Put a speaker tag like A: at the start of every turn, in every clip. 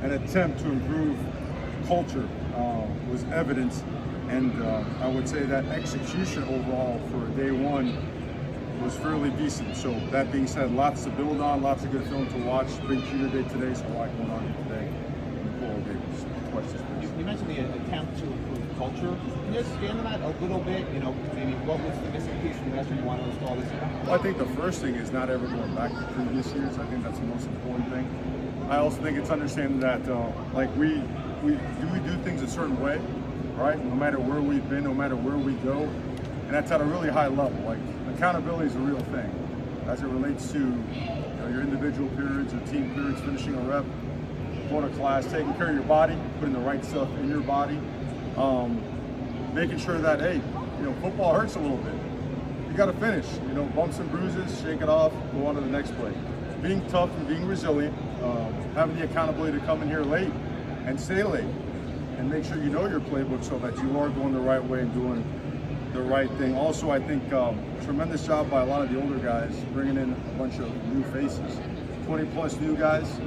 A: an attempt to improve culture was evident, and I would say that execution overall for day one was fairly decent. So that being said, lots to build on, lots of good film to watch. Big junior day today, so a lot going on today. Nicole, questions, please.
B: You mentioned the attempt to improve culture. Can you expand on that a little bit? You know, maybe what was the missing piece from last year you want to install this year?
A: Well, I think the first thing is not ever going back to previous years. I think that's the most important thing. I also think it's understanding that like we do things a certain way, right? No matter where we've been, no matter where we go, and that's at a really high level. Like accountability is a real thing as it relates to your individual periods or team periods, finishing a rep, going to class, taking care of your body, putting the right stuff in your body, making sure that hey, football hurts a little bit. You got to finish. Bumps and bruises, shake it off, go on to the next play. Being tough and being resilient, having the accountability to come in here late and stay late, and make sure you know your playbook so that you are going the right way and doing the right thing. Also, I think tremendous job by a lot of the older guys bringing in a bunch of new faces, 20 plus new guys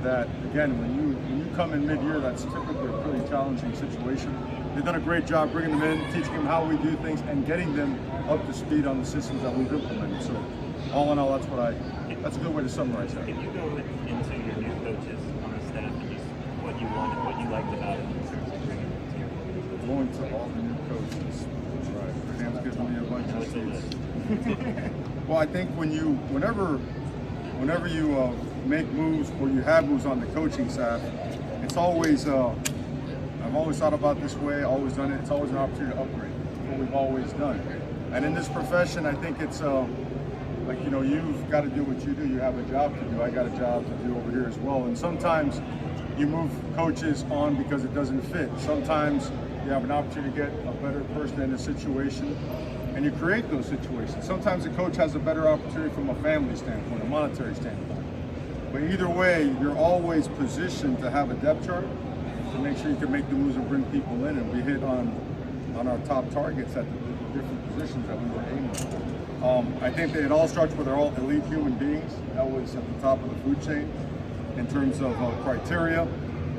A: that, again, when you come in mid-year, that's typically a pretty challenging situation. They've done a great job bringing them in, teaching them how we do things, and getting them up to speed on the systems that we've implemented. So all in all, that's a good way to summarize that.
C: Can you go into your new coaches on the staff and just what you wanted, what you liked about it in terms of bringing them to your organization?
A: Going to all the new coaches. That's right. Sam's giving me a bunch of seats. Well, I think whenever you make moves or you have moves on the coaching staff, it's always I've always thought about this way, always done it. It's always an opportunity to upgrade. It's what we've always done. And in this profession, I think it's you've got to do what you do. You have a job to do. I got a job to do over here as well. And sometimes you move coaches on because it doesn't fit. Sometimes you have an opportunity to get a better person in a situation, and you create those situations. Sometimes a coach has a better opportunity from a family standpoint, a monetary standpoint. But either way, you're always positioned to have a depth chart to make sure you can make the moves and bring people in. And we hit on our top targets at the different positions that we were aiming for. I think that it all starts with they're all elite human beings. That was at the top of the food chain in terms of criteria.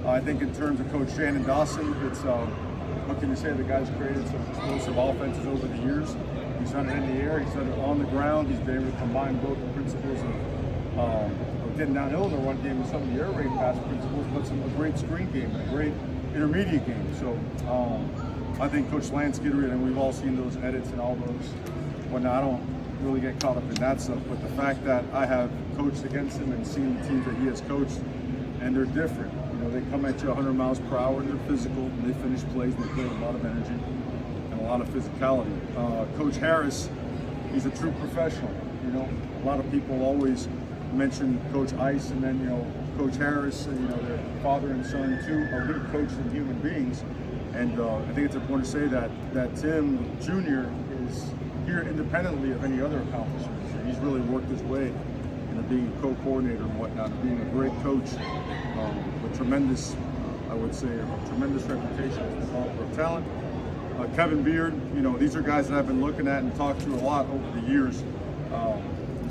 A: I think in terms of Coach Shannon Dawson, it's what can you say? The guy's created some explosive offenses over the years. He's done it in the air, he's done it on the ground. He's been able to combine both the principles of getting downhill in the run game with some of the air raid pass principles, but a great screen game and a great intermediate game. So I think Coach Lance Guidry, and we've all seen those edits and all those. Well, I don't really get caught up in that stuff, but the fact that I have coached against him and seen the teams that he has coached, and they're different. They come at you 100 miles per hour, and they're physical, and they finish plays, and they play with a lot of energy and a lot of physicality. Coach Harris, he's a true professional. A lot of people always mention Coach Ice, and then Coach Harris, and their father and son, two elite coaches and human beings. And I think it's important to say that Tim Jr. is here independently of any other accomplishments. He's really worked his way into being a co-coordinator and whatnot, and being a great coach with tremendous, I would say, a tremendous reputation as a developer of talent. Kevin Beard, these are guys that I've been looking at and talked to a lot over the years.